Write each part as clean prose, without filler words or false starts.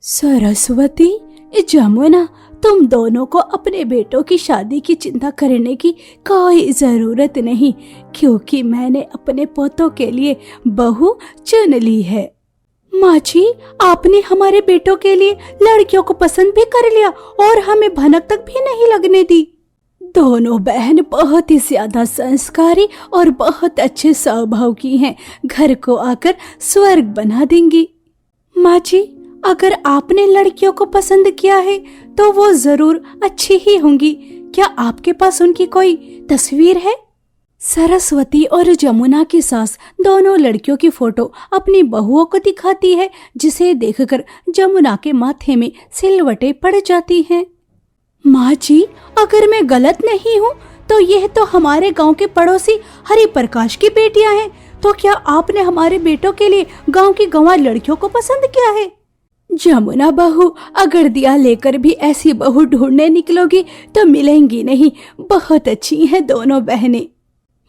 सरस्वती, जमुना, तुम दोनों को अपने बेटों की शादी की चिंता करने की कोई जरूरत नहीं, क्योंकि मैंने अपने पोतों के लिए बहू चुन ली है। माँ जी, आपने हमारे बेटों के लिए लड़कियों को पसंद भी कर लिया और हमें भनक तक भी नहीं लगने दी। दोनों बहन बहुत ही ज्यादा संस्कारी और बहुत अच्छे स्वभाव की हैं, घर को आकर स्वर्ग बना देंगी। माँ जी, अगर आपने लड़कियों को पसंद किया है तो वो जरूर अच्छी ही होंगी। क्या आपके पास उनकी कोई तस्वीर है? सरस्वती और जमुना की सास दोनों लड़कियों की फोटो अपनी बहुओं को दिखाती है, जिसे देखकर जमुना के माथे में सिलवटें पड़ जाती हैं। माँ जी, अगर मैं गलत नहीं हूँ तो यह तो हमारे गांव के पड़ोसी हरि प्रकाश की बेटियां हैं। तो क्या आपने हमारे बेटों के लिए गांव की गंवार लड़कियों को पसंद किया है? जमुना बहू, अगर दिया लेकर भी ऐसी बहू ढूंढने निकलोगी तो मिलेंगी नहीं। बहुत अच्छी हैं दोनों बहनें।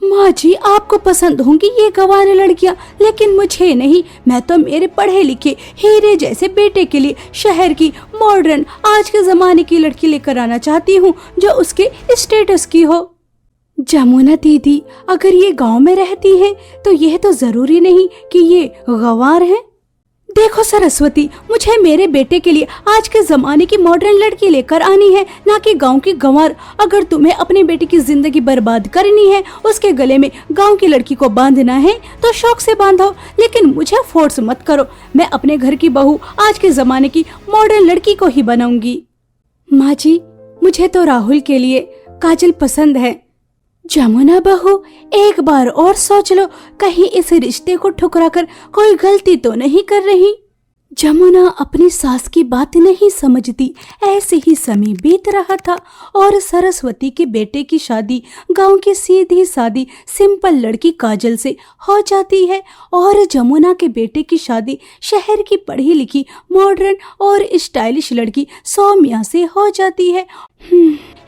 माँ जी, आपको पसंद होंगी ये गंवार लड़कियां, लेकिन मुझे नहीं। मैं तो मेरे पढ़े लिखे हीरे जैसे बेटे के लिए शहर की मॉडर्न आज के जमाने की लड़की लेकर आना चाहती हूँ, जो उसके स्टेटस की हो। जमुना दीदी, अगर ये गांव में रहती हैं तो यह तो जरूरी नहीं कि ये गंवार हैं। देखो सरस्वती, मुझे मेरे बेटे के लिए आज के जमाने की मॉडर्न लड़की लेकर आनी है, ना कि गांव की गंवार। अगर तुम्हें अपनी बेटी की जिंदगी बर्बाद करनी है, उसके गले में गांव की लड़की को बांधना है तो शौक से बांधो, लेकिन मुझे फोर्स मत करो। मैं अपने घर की बहू आज के जमाने की मॉडर्न लड़की को ही बनाऊंगी। माँ जी, मुझे तो राहुल के लिए काजल पसंद है। जमुना बहू, एक बार और सोच लो, कहीं इस रिश्ते को ठुकराकर कोई गलती तो नहीं कर रही। जमुना अपनी सास की बात नहीं समझती। ऐसे ही समय बीत रहा था और सरस्वती के बेटे की शादी गांव की सीधी सादी सिंपल लड़की काजल से हो जाती है और जमुना के बेटे की शादी शहर की पढ़ी लिखी मॉडर्न और स्टाइलिश लड़की सौम्या से हो जाती है।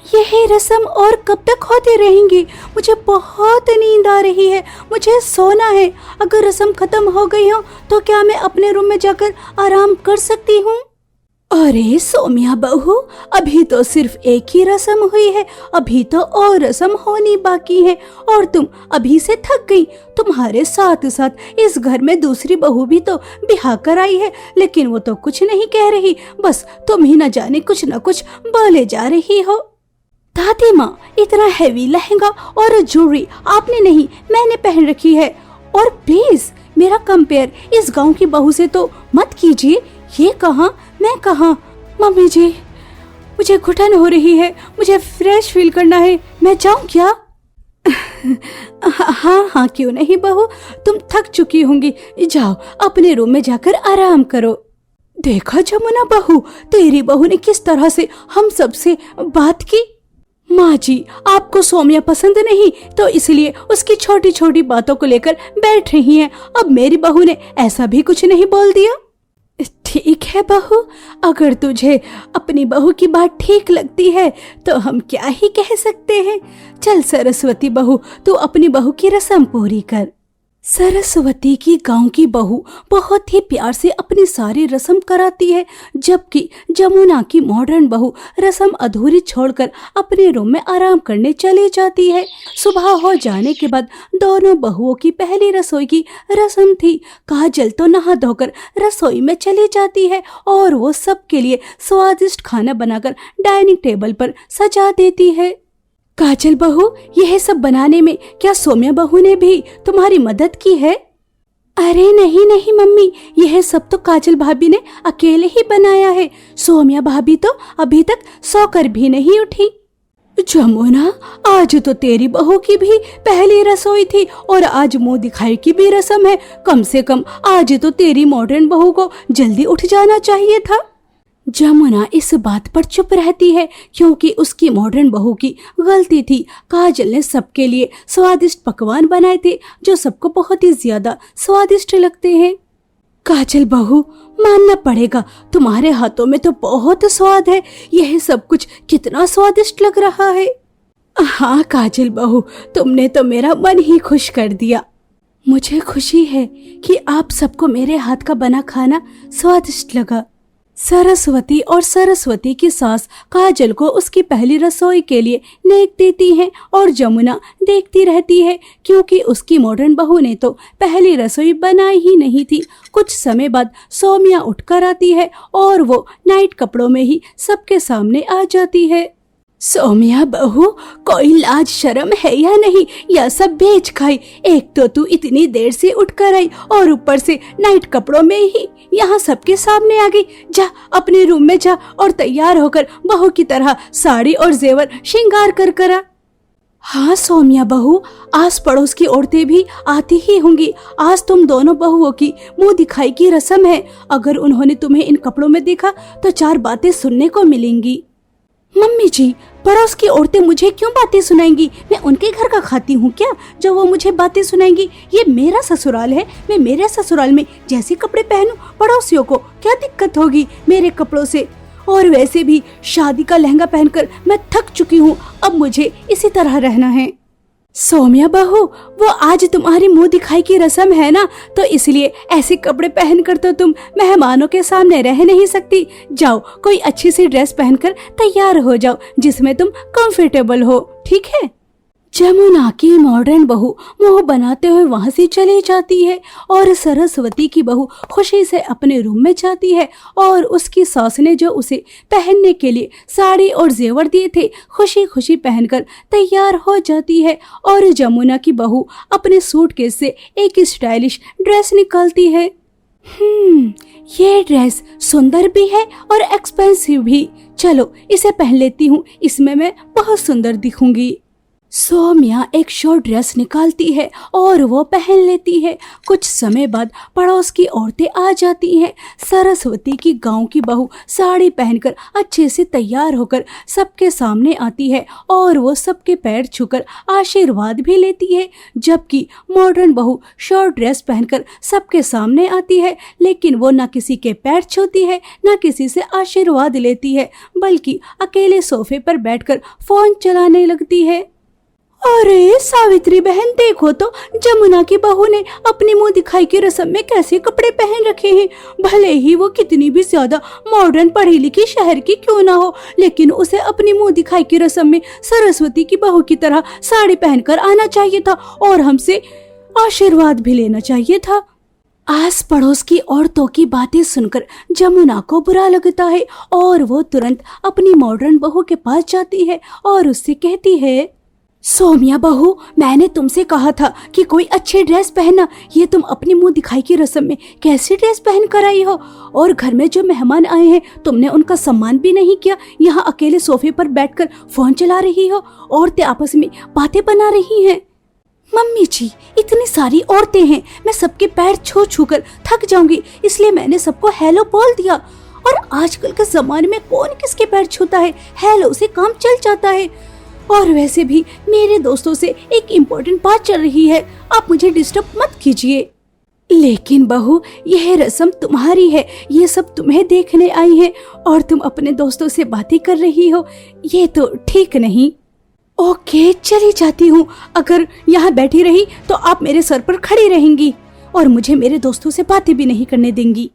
यही रस्म और कब तक होती रहेंगी? मुझे बहुत नींद आ रही है, मुझे सोना है। अगर रस्म खत्म हो गई हो तो क्या मैं अपने रूम में जाकर आराम कर सकती हूँ? अरे सौम्या बहू, अभी तो सिर्फ एक ही रस्म हुई है, अभी तो और रस्म होनी बाकी है और तुम अभी से थक गई। तुम्हारे साथ साथ इस घर में दूसरी बहू भी तो ब्याह कर आई है, लेकिन वो तो कुछ नहीं कह रही, बस तुम ही न जाने कुछ न कुछ बोले जा रही हो। दादी माँ, इतना हैवी लहंगा और ज्वेलरी आपने नहीं, मैंने पहन रखी है। और प्लीज मेरा कंपेयर इस गांव की बहू से तो मत कीजिए। ये कहाँ, मैं कहाँ? मम्मी जी, मुझे घुटन हो रही है, मुझे फ्रेश फील करना है, मैं जाऊं क्या? हाँ हाँ, क्यों नहीं बहू, तुम थक चुकी होंगी, जाओ अपने रूम में जाकर आराम करो। देखा जमुना बहू, तेरी बहू ने किस तरह से हम सबसे बात की। माँ जी, आपको सौम्या पसंद नहीं तो इसलिए उसकी छोटी छोटी बातों को लेकर बैठ रही हैं। अब मेरी बहू ने ऐसा भी कुछ नहीं बोल दिया। ठीक है बहू, अगर तुझे अपनी बहू की बात ठीक लगती है तो हम क्या ही कह सकते हैं। चल सरस्वती बहू, तू अपनी बहू की रस्म पूरी कर। सरस्वती की गांव की बहू बहुत ही प्यार से अपनी सारी रस्म कराती है, जबकि जमुना की मॉडर्न बहू रस्म अधूरी छोड़कर अपने रूम में आराम करने चली जाती है। सुबह हो जाने के बाद दोनों बहुओं की पहली रसोई की रस्म थी। काजल तो नहा धोकर रसोई में चली जाती है और वो सबके लिए स्वादिष्ट खाना बनाकर डाइनिंग टेबल पर सजा देती है। काजल बहू, यह सब बनाने में क्या सौम्या बहू ने भी तुम्हारी मदद की है? अरे नहीं नहीं मम्मी, यह सब तो काजल भाभी ने अकेले ही बनाया है। सौम्या भाभी तो अभी तक सोकर भी नहीं उठी। जमुना, आज तो तेरी बहू की भी पहली रसोई थी और आज मुंह दिखाई की भी रस्म है। कम से कम आज तो तेरी मॉडर्न बहू को जल्दी उठ जाना चाहिए था। जमुना इस बात पर चुप रहती है क्योंकि उसकी मॉडर्न बहू की गलती थी। काजल ने सबके लिए स्वादिष्ट पकवान बनाए थे जो सबको बहुत ही ज्यादा स्वादिष्ट लगते हैं। काजल बहू, मानना पड़ेगा, तुम्हारे हाथों में तो बहुत स्वाद है। यह सब कुछ कितना स्वादिष्ट लग रहा है। हाँ काजल बहू, तुमने तो मेरा मन ही खुश कर दिया। मुझे खुशी है कि आप सबको मेरे हाथ का बना खाना स्वादिष्ट लगा। सरस्वती और सरस्वती की सास काजल को उसकी पहली रसोई के लिए नेक देती हैं और जमुना देखती रहती है, क्योंकि उसकी मॉडर्न बहू ने तो पहली रसोई बनाई ही नहीं थी। कुछ समय बाद सौम्या उठकर आती है और वो नाइट कपड़ों में ही सबके सामने आ जाती है। सौम्या बहू, कोई लाज शर्म है या नहीं? या सब बेच खाई? एक तो तू इतनी देर से उठकर आई और ऊपर से नाइट कपड़ों में ही यहाँ सबके सामने आ गई। जा अपने रूम में जा और तैयार होकर बहू की तरह साड़ी और जेवर श्रृंगार कर करा। हाँ सौम्या बहू, आस पड़ोस की औरतें भी आती ही होंगी। आज तुम दोनों बहुओं की मुंह दिखाई की रस्म है। अगर उन्होंने तुम्हें इन कपड़ों में देखा तो 4 बातें सुनने को मिलेंगी। मम्मी जी, पड़ोस की औरतें मुझे क्यों बातें सुनाएंगी? मैं उनके घर का खाती हूँ क्या जो वो मुझे बातें सुनाएंगी? ये मेरा ससुराल है, मैं मेरे ससुराल में जैसे कपड़े पहनूं, पड़ोसियों को क्या दिक्कत होगी मेरे कपड़ों से? और वैसे भी शादी का लहंगा पहनकर मैं थक चुकी हूँ, अब मुझे इसी तरह रहना है। सौम्या बहू, वो आज तुम्हारी मुंह दिखाई की रस्म है ना, तो इसलिए ऐसे कपड़े पहनकर तो तुम मेहमानों के सामने रह नहीं सकती। जाओ कोई अच्छी सी ड्रेस पहनकर तैयार हो जाओ जिसमें तुम कंफर्टेबल हो, ठीक है? जमुना की मॉडर्न बहू मुंह बनाते हुए वहां से चली जाती है और सरस्वती की बहू खुशी से अपने रूम में जाती है और उसकी सास ने जो उसे पहनने के लिए साड़ी और जेवर दिए थे खुशी खुशी पहनकर तैयार हो जाती है। और जमुना की बहू अपने सूटकेस से एक स्टाइलिश ड्रेस निकालती है। ये ड्रेस सुंदर भी है और एक्सपेंसिव भी। चलो इसे पहन लेती हूँ, इसमें मैं बहुत सुंदर दिखूंगी। सौम्या एक शॉर्ट ड्रेस निकालती है और वो पहन लेती है। कुछ समय बाद पड़ोस की औरतें आ जाती हैं। सरस्वती की गांव की बहू साड़ी पहनकर अच्छे से तैयार होकर सबके सामने आती है और वो सबके पैर छूकर आशीर्वाद भी लेती है, जबकि मॉडर्न बहू शॉर्ट ड्रेस पहनकर सबके सामने आती है, लेकिन वो ना किसी के पैर छूती है ना किसी से आशीर्वाद लेती है, बल्कि अकेले सोफे पर बैठकर फोन चलाने लगती है। अरे सावित्री बहन, देखो तो जमुना की बहू ने अपनी मुंह दिखाई की रस्म में कैसे कपड़े पहन रखे हैं। भले ही वो कितनी भी ज्यादा मॉडर्न पढ़ी लिखी शहर की क्यों ना हो, लेकिन उसे अपनी मुंह दिखाई की रस्म में सरस्वती की बहू की तरह साड़ी पहनकर आना चाहिए था और हमसे आशीर्वाद भी लेना चाहिए था। आस पड़ोस की औरतों की बातें सुनकर जमुना को बुरा लगता है और वो तुरंत अपनी मॉडर्न बहू के पास जाती है और उससे कहती है, सौम्या बहू, मैंने तुमसे कहा था कि कोई अच्छी ड्रेस पहनना। ये तुम अपनी मुंह दिखाई की रस्म में कैसी ड्रेस पहन कर आई हो? और घर में जो मेहमान आए हैं तुमने उनका सम्मान भी नहीं किया। यहाँ अकेले सोफे पर बैठकर फोन चला रही हो, औरतें आपस में बातें बना रही हैं। मम्मी जी, इतनी सारी औरतें हैं, मैं सबके पैर छू छू कर थक जाऊंगी, इसलिए मैंने सबको हेलो बोल दिया। और आजकल के जमाने में कौन किसके पैर छूता है? हेलो से काम चल जाता है। और वैसे भी मेरे दोस्तों से एक इम्पोर्टेंट बात चल रही है, आप मुझे डिस्टर्ब मत कीजिए। लेकिन बहू, यह रस्म तुम्हारी है, ये सब तुम्हें देखने आई है और तुम अपने दोस्तों से बातें कर रही हो, ये तो ठीक नहीं। ओके, चली जाती हूँ। अगर यहाँ बैठी रही तो आप मेरे सर पर खड़ी रहेंगी और मुझे मेरे दोस्तों से बातें भी नहीं करने देंगी।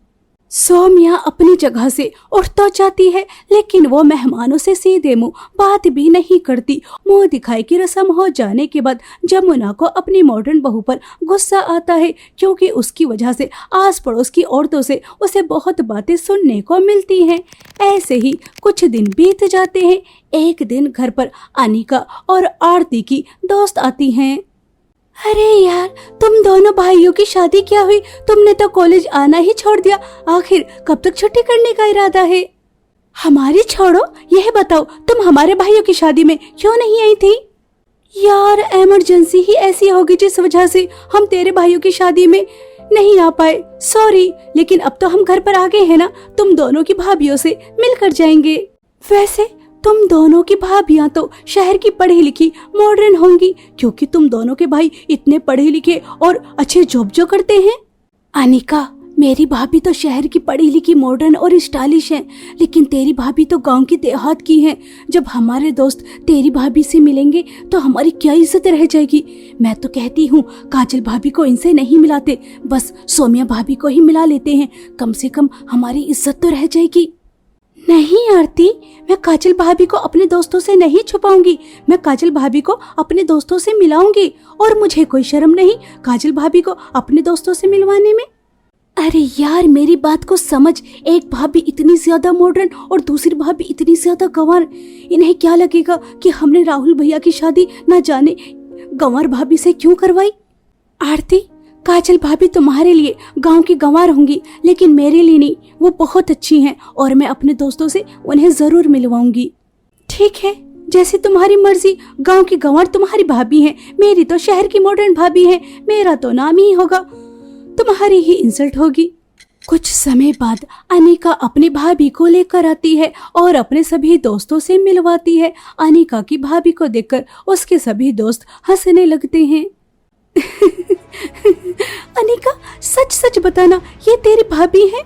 सौम्या अपनी जगह से उठ तो जाती है, लेकिन वो मेहमानों से सीधे मुंह बात भी नहीं करती। मुंह दिखाई की रस्म हो जाने के बाद जमुना को अपनी मॉडर्न बहू पर गुस्सा आता है, क्योंकि उसकी वजह से आस पड़ोस की औरतों से उसे बहुत बातें सुनने को मिलती हैं। ऐसे ही कुछ दिन बीत जाते हैं। एक दिन घर पर अनिका और आरती की दोस्त आती हैं। अरे यार, तुम दोनों भाइयों की शादी क्या हुई? तुमने तो कॉलेज आना ही छोड़ दिया। आखिर कब तक छुट्टी करने का इरादा है? हमारी छोड़ो, यह बताओ तुम हमारे भाइयों की शादी में क्यों नहीं आई थी? यार, इमरजेंसी ही ऐसी होगी जिस वजह से हम तेरे भाइयों की शादी में नहीं आ पाए। सॉरी, लेकिन अब तो हम घर पर आ गए हैं ना, तुम दोनों की भाभियों से मिलकर जाएंगे। वैसे तुम दोनों की भाभियां तो शहर की पढ़ी लिखी मॉडर्न होंगी, क्योंकि तुम दोनों के भाई इतने पढ़े लिखे और अच्छे जॉब जो करते हैं। अनिका, मेरी भाभी तो शहर की पढ़ी लिखी मॉडर्न और स्टाइलिश है, लेकिन तेरी भाभी तो गांव की देहात की है। जब हमारे दोस्त तेरी भाभी से मिलेंगे तो हमारी क्या इज्जत रह जाएगी। मैं तो कहती हूँ काजल भाभी को इनसे नहीं मिलाते, बस सोमिया भाभी को ही मिला लेते हैं, कम से कम हमारी इज्जत तो रह जाएगी। नहीं आरती, मैं काजल भाभी को अपने दोस्तों से नहीं छुपाऊंगी, मैं काजल भाभी को अपने दोस्तों से मिलाऊंगी और मुझे कोई शर्म नहीं काजल भाभी को अपने दोस्तों से मिलवाने में। अरे यार मेरी बात को समझ, एक भाभी इतनी ज्यादा मॉडर्न और दूसरी भाभी इतनी ज्यादा गंवार, इन्हें क्या लगेगा कि हमने राहुल भैया की शादी न जाने गंवार भाभी से क्यों करवाई। आरती, काजल भाभी तुम्हारे लिए गांव की गंवार होंगी, लेकिन मेरे लिए नहीं, वो बहुत अच्छी हैं और मैं अपने दोस्तों से उन्हें जरूर मिलवाऊंगी। ठीक है, जैसे तुम्हारी मर्जी, गांव की गंवार तुम्हारी भाभी है, मेरी तो शहर की मॉडर्न भाभी है, मेरा तो नाम ही होगा, तुम्हारी ही इंसल्ट होगी। कुछ समय बाद अनिका अपनी भाभी को लेकर आती है और अपने सभी दोस्तों से मिलवाती है। अनिका की भाभी को देखकर उसके सभी दोस्त हंसने लगते हैं। अनिका, सच सच बताना, ये तेरी भाभी है?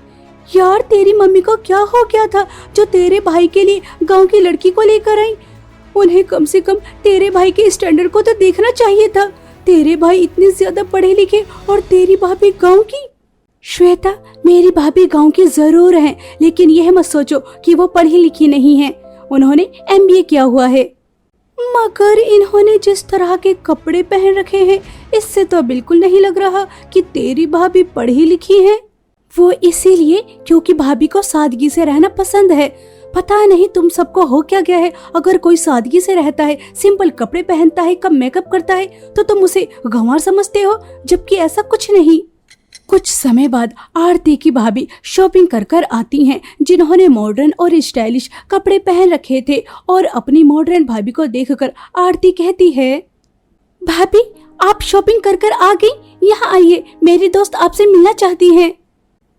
यार तेरी मम्मी को क्या हो गया था जो तेरे भाई के लिए गांव की लड़की को लेकर आई? उन्हें कम से कम तेरे भाई के स्टैंडर्ड को तो देखना चाहिए था। तेरे भाई इतने ज्यादा पढ़े लिखे और तेरी भाभी गांव की। श्वेता, मेरी भाभी गांव की जरूर है, लेकिन यह मत सोचो कि वो पढ़ी लिखी नहीं है, उन्होंने MBA किया हुआ है। मगर इन्होंने जिस तरह के कपड़े पहन रखे हैं, इससे तो बिल्कुल नहीं लग रहा कि तेरी भाभी पढ़ी लिखी है। वो इसीलिए क्योंकि भाभी को सादगी से रहना पसंद है। पता नहीं तुम सबको हो क्या गया है, अगर कोई सादगी से रहता है, सिंपल कपड़े पहनता है, कम मेकअप करता है, तो तुम उसे गंवार समझते हो, जबकि ऐसा कुछ नहीं। कुछ समय बाद आरती की भाभी शॉपिंग कर कर आती हैं, जिन्होंने मॉडर्न और स्टाइलिश कपड़े पहन रखे थे, और अपनी मॉडर्न भाभी को देखकर आरती कहती है, भाभी आप शॉपिंग कर कर आ गई, यहाँ आइए, मेरी दोस्त आपसे मिलना चाहती है।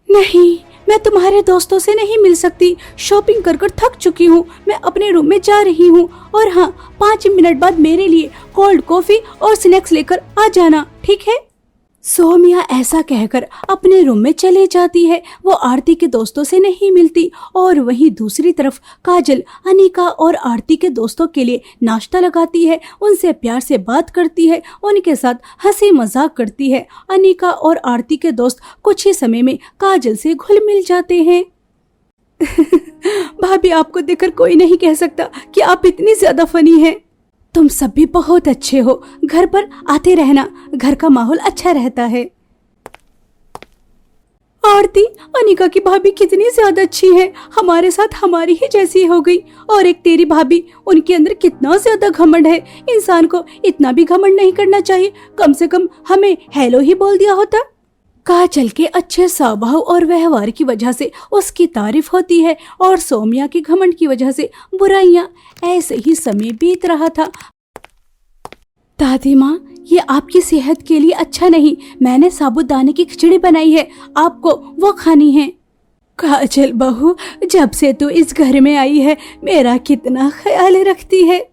नहीं, मैं तुम्हारे दोस्तों से नहीं मिल सकती, शॉपिंग कर कर थक चुकी हूँ, मैं अपने रूम में जा रही हूँ, और हाँ 5 मिनट बाद मेरे लिए कोल्ड कॉफी और स्नैक्स लेकर आ जाना, ठीक है? सोमिया ऐसा कहकर अपने रूम में चले जाती है। वो आरती के दोस्तों से नहीं मिलती, और वहीं दूसरी तरफ काजल अनिका और आरती के दोस्तों के लिए नाश्ता लगाती है, उनसे प्यार से बात करती है, उनके साथ हंसी मजाक करती है। अनिका और आरती के दोस्त कुछ ही समय में काजल से घुल मिल जाते हैं। भाभी, आपको देखकर कोई नहीं कह सकता कि आप इतनी ज्यादा फनी हैं। तुम सब भी बहुत अच्छे हो, घर पर आते रहना, घर का माहौल अच्छा रहता है। आरती, अनिका की भाभी कितनी ज्यादा अच्छी है, हमारे साथ हमारी ही जैसी हो गई। और एक तेरी भाभी, उनके अंदर कितना ज्यादा घमंड है, इंसान को इतना भी घमंड नहीं करना चाहिए, कम से कम हमें हेलो ही बोल दिया होता। काजल के अच्छे स्वभाव और व्यवहार की वजह से उसकी तारीफ होती है, और सोमिया के घमंड की वजह से बुराइयां। ऐसे ही समय बीत रहा था। दादी माँ, ये आपकी सेहत के लिए अच्छा नहीं, मैंने साबूदाने की खिचड़ी बनाई है, आपको वो खानी है। काजल बहू, जब से तू इस घर में आई है, मेरा कितना ख्याल रखती है।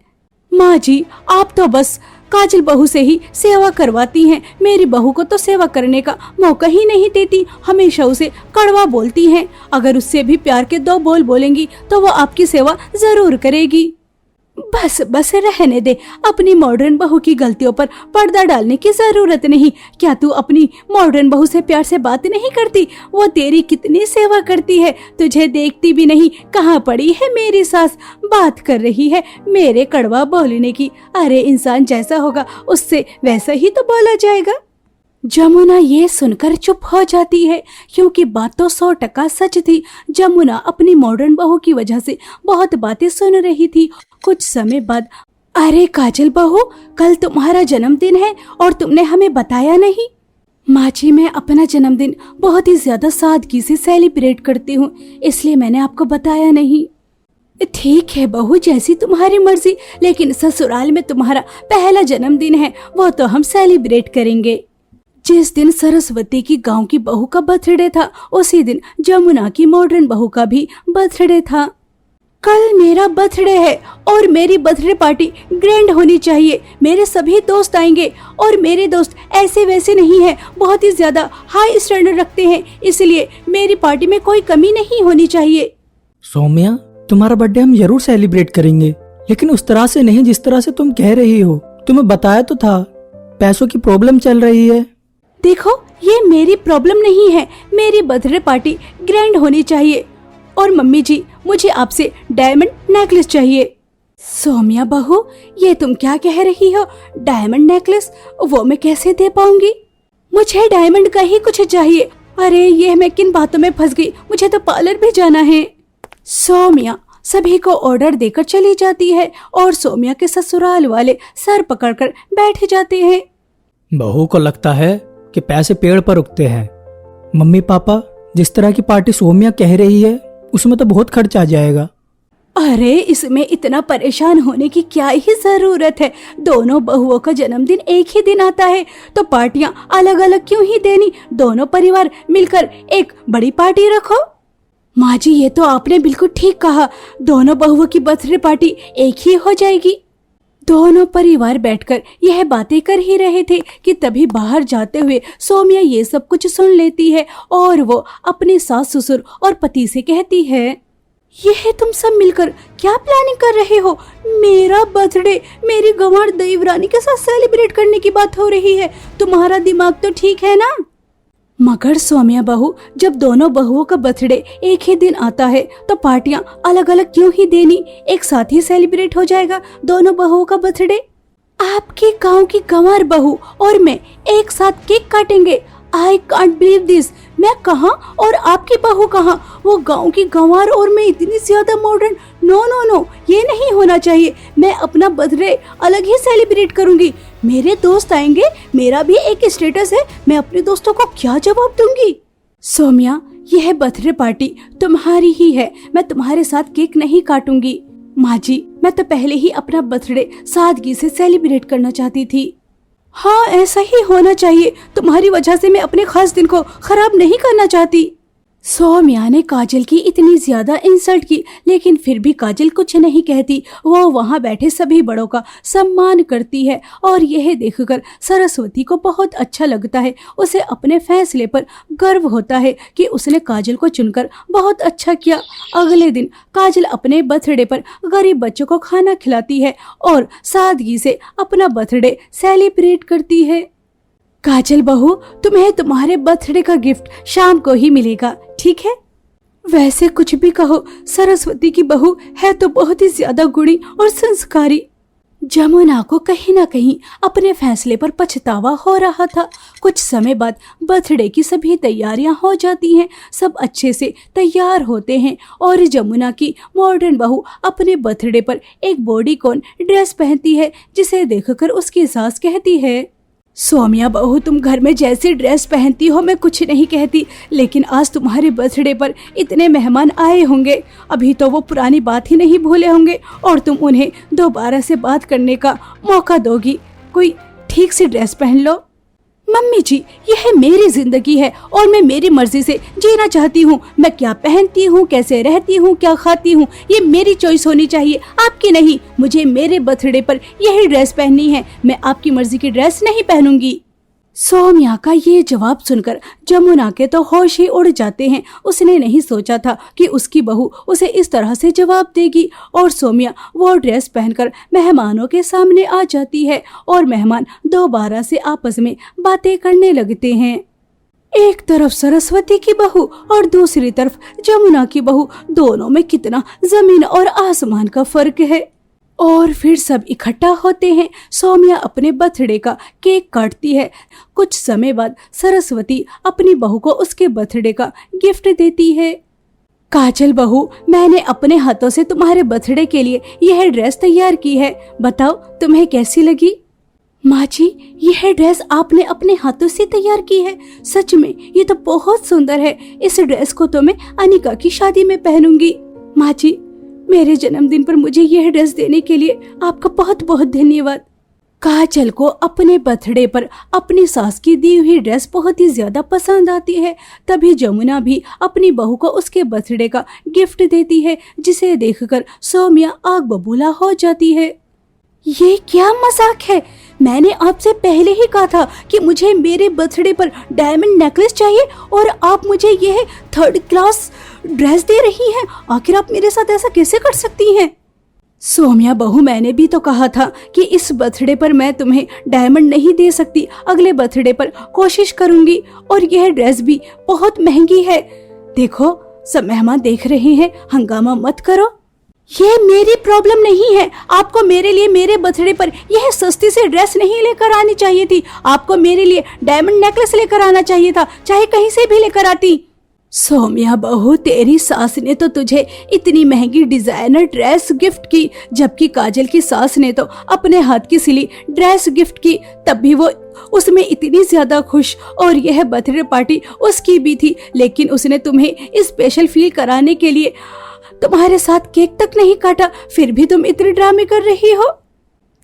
माँ जी, आप तो बस काजल बहू से ही सेवा करवाती हैं, मेरी बहू को तो सेवा करने का मौका ही नहीं देती, हमेशा उसे कड़वा बोलती हैं। अगर उससे भी प्यार के 2 बोल बोलेंगी तो वो आपकी सेवा जरूर करेगी। बस बस रहने दे, अपनी मॉडर्न बहू की गलतियों पर पर्दा डालने की जरूरत नहीं। क्या तू अपनी मॉडर्न बहू से प्यार से बात नहीं करती? वो तेरी कितनी सेवा करती है, तुझे देखती भी नहीं। कहाँ पड़ी है मेरी सास, बात कर रही है मेरे कड़वा बोलने की। अरे इंसान जैसा होगा उससे वैसा ही तो बोला जाएगा। जमुना ये सुनकर चुप हो जाती है, क्योंकि बात तो 100% सच थी। जमुना अपनी मॉडर्न बहू की वजह से बहुत बातें सुन रही थी। कुछ समय बाद, अरे काजल बहू, कल तुम्हारा जन्मदिन है और तुमने हमें बताया नहीं। माँ जी, मैं अपना जन्मदिन बहुत ही ज्यादा सादगी से सेलिब्रेट करती हूँ, इसलिए मैंने आपको बताया नहीं। ठीक है बहू, जैसी तुम्हारी मर्जी, लेकिन ससुराल में तुम्हारा पहला जन्मदिन है, वो तो हम सेलिब्रेट करेंगे। जिस दिन सरस्वती की गांव की बहू का बर्थडे था, उसी दिन जमुना की मॉडर्न बहू का भी बर्थडे था। कल मेरा बर्थडे है और मेरी बर्थडे पार्टी ग्रैंड होनी चाहिए। मेरे सभी दोस्त आएंगे और मेरे दोस्त ऐसे वैसे नहीं है, बहुत ही ज्यादा हाई स्टैंडर्ड रखते हैं, इसलिए मेरी पार्टी में कोई कमी नहीं होनी चाहिए। सौम्या, तुम्हारा बर्थडे हम जरूर सेलिब्रेट करेंगे, लेकिन उस तरह से नहीं जिस तरह से तुम कह रही हो। तुम्हें बताया तो था, पैसों की प्रॉब्लम चल रही है। देखो, ये मेरी प्रॉब्लम नहीं है, मेरी बर्थडे पार्टी ग्रैंड होनी चाहिए। और मम्मी जी, मुझे आपसे डायमंड नेकलेस चाहिए। सौम्या बहू, ये तुम क्या कह रही हो? Diamond necklace? वो मैं कैसे दे पाऊंगी? मुझे डायमंड का ही कुछ चाहिए। अरे ये मैं किन बातों में फंस गई, मुझे तो पार्लर भी जाना है। सौम्या सभी को ऑर्डर देकर चली जाती है और सौम्या के ससुराल वाले सर पकड़कर बैठ जाते हैं। बहू को लगता है कि पैसे पेड़ पर उगते हैं। मम्मी पापा, जिस तरह की पार्टी सौम्या कह रही है उसमें तो बहुत खर्च आ जाएगा। अरे इसमें इतना परेशान होने की क्या ही जरूरत है? दोनों बहुओं का जन्मदिन एक ही दिन आता है, तो पार्टियां अलग अलग क्यों ही देनी? दोनों परिवार मिलकर एक बड़ी पार्टी रखो। माँ जी, ये तो आपने बिल्कुल ठीक कहा, दोनों बहुओं की बर्थडे पार्टी एक ही हो जाएगी। दोनों परिवार बैठकर यह बातें कर ही रहे थे कि तभी बाहर जाते हुए सौम्या ये सब कुछ सुन लेती है और वो अपने सास ससुर और पति से कहती है, यह तुम सब मिलकर क्या प्लानिंग कर रहे हो? मेरा बर्थडे मेरी गंवार देवरानी के साथ सेलिब्रेट करने की बात हो रही है। तुम्हारा दिमाग तो ठीक है ना? मगर सौम्या बहू, जब दोनों बहुओं का बर्थडे एक ही दिन आता है तो पार्टियां अलग अलग क्यों ही देनी? एक साथ ही सेलिब्रेट हो जाएगा दोनों बहुओं का बर्थडे। आपके गांव की गंवार बहू और मैं एक साथ केक काटेंगे। I can't believe this. मैं कहाँ और आपकी बहू कहाँ? वो गांव की गंवार और मैं इतनी ज्यादा मॉडर्न। नो नो नो, ये नहीं होना चाहिए। मैं अपना बर्थडे अलग ही सेलिब्रेट करूंगी। मेरे दोस्त आएंगे, मेरा भी एक स्टेटस है, मैं अपने दोस्तों को क्या जवाब दूंगी? सौम्या, यह बर्थडे पार्टी तुम्हारी ही है, मैं तुम्हारे साथ केक नहीं काटूंगी। माँ जी, मैं तो पहले ही अपना बर्थडे सादगी से सेलिब्रेट करना चाहती थी। हाँ, ऐसा ही होना चाहिए। तुम्हारी वजह से मैं अपने खास दिन को खराब नहीं करना चाहती। सौम्या ने काजल की इतनी ज्यादा इंसल्ट की, लेकिन फिर भी काजल कुछ नहीं कहती। वो वहाँ बैठे सभी बड़ों का सम्मान करती है और यह देखकर सरस्वती को बहुत अच्छा लगता है। उसे अपने फैसले पर गर्व होता है कि उसने काजल को चुनकर बहुत अच्छा किया। अगले दिन काजल अपने बर्थडे पर गरीब बच्चों को खाना खिलाती है और सादगी से अपना बर्थडे सेलिब्रेट करती है। काजल बहू, तुम्हें तुम्हारे बर्थडे का गिफ्ट शाम को ही मिलेगा, ठीक है? वैसे कुछ भी कहो, सरस्वती की बहू है तो बहुत ही ज्यादा गुणी और संस्कारी। जमुना को कहीं ना कहीं अपने फैसले पर पछतावा हो रहा था। कुछ समय बाद बर्थडे की सभी तैयारियां हो जाती हैं, सब अच्छे से तैयार होते हैं और जमुना की मॉडर्न बहू अपने बर्थडे पर एक बॉडीकॉन ड्रेस पहनती है, जिसे देखकर उसकी सास कहती है, सौम्या बहू, तुम घर में जैसी ड्रेस पहनती हो मैं कुछ नहीं कहती, लेकिन आज तुम्हारे बर्थडे पर इतने मेहमान आए होंगे, अभी तो वो पुरानी बात ही नहीं भूले होंगे और तुम उन्हें दोबारा से बात करने का मौका दोगी। कोई ठीक सी ड्रेस पहन लो। मम्मी जी, यह मेरी जिंदगी है और मैं मेरी मर्जी से जीना चाहती हूँ। मैं क्या पहनती हूँ, कैसे रहती हूँ, क्या खाती हूँ, ये मेरी चॉइस होनी चाहिए, आपकी नहीं। मुझे मेरे बर्थडे पर यही ड्रेस पहननी है, मैं आपकी मर्जी की ड्रेस नहीं पहनूंगी। सौम्या का ये जवाब सुनकर जमुना के तो होश ही उड़ जाते हैं। उसने नहीं सोचा था कि उसकी बहू उसे इस तरह से जवाब देगी और सौम्या वो ड्रेस पहनकर मेहमानों के सामने आ जाती है और मेहमान दोबारा से आपस में बातें करने लगते हैं। एक तरफ सरस्वती की बहू और दूसरी तरफ जमुना की बहू, दोनों में कितना जमीन और आसमान का फर्क है। और फिर सब इकट्ठा होते हैं। सौम्या अपने बर्थडे का केक काटती है। कुछ समय बाद सरस्वती अपनी बहू को उसके बर्थडे का गिफ्ट देती है। काजल बहू, मैंने अपने हाथों से तुम्हारे बर्थडे के लिए यह ड्रेस तैयार की है, बताओ तुम्हें कैसी लगी? माँ जी, यह ड्रेस आपने अपने हाथों से तैयार की है? सच में ये तो बहुत सुंदर है। इस ड्रेस को तो मैं अनिका की शादी में पहनूंगी। माँ जी, मेरे जन्मदिन पर मुझे यह ड्रेस देने के लिए आपका बहुत बहुत धन्यवाद। काजल को अपने बर्थडे पर अपनी सास की दी हुई ड्रेस बहुत ही ज्यादा पसंद आती है। तभी जमुना भी अपनी बहू को उसके बर्थडे का गिफ्ट देती है, जिसे देखकर सौम्या आग बबूला हो जाती है। ये क्या मजाक है? मैंने आपसे पहले ही कहा था कि मुझे मेरे बर्थडे पर डायमंड नेकलेस चाहिए और आप मुझे यह 3rd क्लास ड्रेस दे रही हैं। आखिर आप मेरे साथ ऐसा कैसे कर सकती हैं? सौम्या बहू, मैंने भी तो कहा था कि इस बर्थडे पर मैं तुम्हें डायमंड नहीं दे सकती, अगले बर्थडे पर कोशिश करूंगी। और यह ड्रेस भी बहुत महंगी है। देखो, सब मेहमान देख रहे हैं, हंगामा मत करो। ये मेरी प्रॉब्लम नहीं है। आपको मेरे लिए मेरे बर्थडे पर यह सस्ती सी ड्रेस नहीं लेकर आनी चाहिए थी। आपको मेरे लिए डायमंड नेकलेस लेकर आना चाहिए था, चाहे कहीं से भी लेकर आती। सौम्या बहू, तेरी सास ने तो तुझे इतनी महंगी डिजाइनर ड्रेस गिफ्ट की, जबकि काजल की सास ने तो अपने हाथ की सिली ड्रेस गिफ्ट की, तब भी वो उसमें इतनी ज्यादा खुश। और यह बर्थडे पार्टी उसकी भी थी, लेकिन उसने तुम्हें स्पेशल फील कराने के लिए तुम्हारे साथ केक तक नहीं काटा, फिर भी तुम इतने ड्रामे कर रही हो।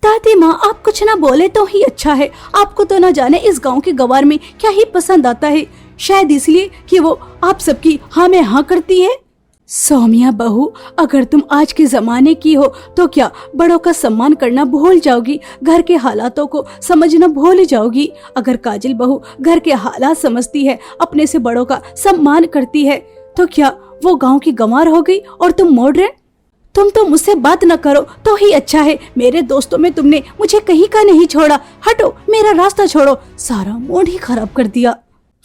दादी माँ, आप कुछ ना बोले तो ही अच्छा है। आपको तो ना जाने इस गांव के गवार में क्या ही पसंद आता है, शायद इसलिए कि वो आप सबकी हाँ में हाँ करती है। सौम्या बहू, अगर तुम आज के जमाने की हो तो क्या बड़ों का सम्मान करना भूल जाओगी, घर के हालातों को समझना भूल जाओगी? अगर काजल बहू घर के हालात समझती है, अपने से बड़ों का सम्मान करती है, तो क्या वो गांव की गंवार हो गई और तुम मॉडर्न? तुम तो मुझसे बात न करो तो ही अच्छा है। मेरे दोस्तों में तुमने मुझे कहीं का नहीं छोड़ा। हटो, मेरा रास्ता छोड़ो। सारा मूड ही खराब कर दिया।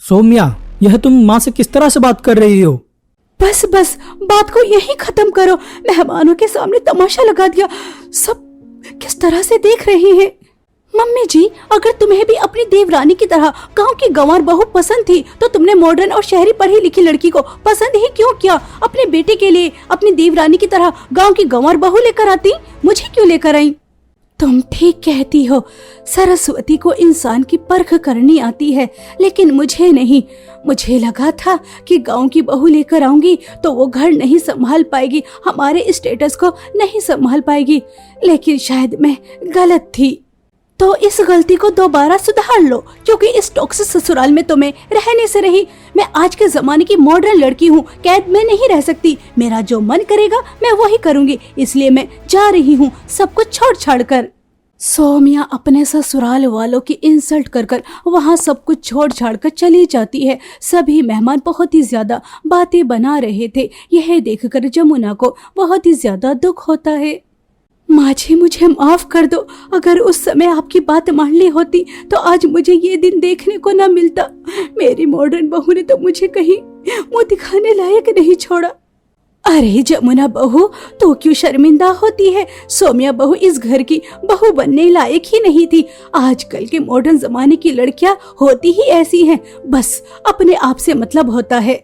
सौम्या, यह तुम माँ से किस तरह से बात कर रही हो? बस बस, बात को यहीं खत्म करो। मेहमानों के सामने तमाशा लगा दिया। सब किस तरह से देख रहे हैं। मम्मी जी, अगर तुम्हें भी अपनी देवरानी की तरह गांव की गंवार बहू पसंद थी तो तुमने मॉडर्न और शहरी पढ़ी लिखी लड़की को पसंद ही क्यों किया? अपने बेटे के लिए अपनी देवरानी की तरह गांव की गंवार बहू लेकर आती, मुझे क्यों लेकर आई? तुम ठीक कहती हो, सरस्वती को इंसान की परख करनी आती है, लेकिन मुझे नहीं। मुझे लगा था कि गांव की बहू लेकर आऊंगी तो वो घर नहीं संभाल पाएगी, हमारे स्टेटस को नहीं संभाल पाएगी, लेकिन शायद मैं गलत थी। तो इस गलती को दोबारा सुधार लो, क्योंकि इस टॉक्सिक ससुराल में तुम्हें रहने से रही। मैं आज के जमाने की मॉडर्न लड़की हूँ, कैद में नहीं रह सकती। मेरा जो मन करेगा मैं वही करूँगी, इसलिए मैं जा रही हूँ सब कुछ छोड़ छाड़ कर। सौम्या अपने ससुराल वालों की इंसल्ट कर कर वहाँ सब कुछ छोड़ छाड़ कर चली जाती है। सभी मेहमान बहुत ही ज्यादा बातें बना रहे थे। यह देखकर जमुना को बहुत ही ज्यादा दुख होता है। माँ जी, मुझे माफ कर दो। अगर उस समय आपकी बात मान ली होती तो आज मुझे ये दिन देखने को ना मिलता। मेरी मॉडर्न बहू ने तो मुझे कहीं मुंह दिखाने लायक नहीं छोड़ा। अरे जमुना बहू, तो क्यों शर्मिंदा होती है? सौम्या बहू इस घर की बहू बनने लायक ही नहीं थी। आजकल के मॉडर्न जमाने की लड़कियां होती ही ऐसी हैं, बस अपने आप से मतलब होता है।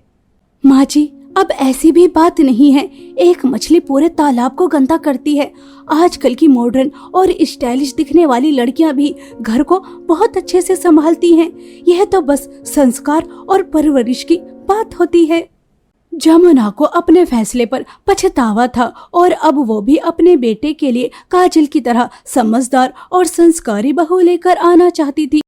माँ जी, अब ऐसी भी बात नहीं है। एक मछली पूरे तालाब को गंदा करती है। आजकल की मॉडर्न और स्टाइलिश दिखने वाली लड़कियां भी घर को बहुत अच्छे से संभालती हैं। यह तो बस संस्कार और परवरिश की बात होती है। जमुना को अपने फैसले पर पछतावा था और अब वो भी अपने बेटे के लिए काजल की तरह समझदार और संस्कारी बहू लेकर आना चाहती थी।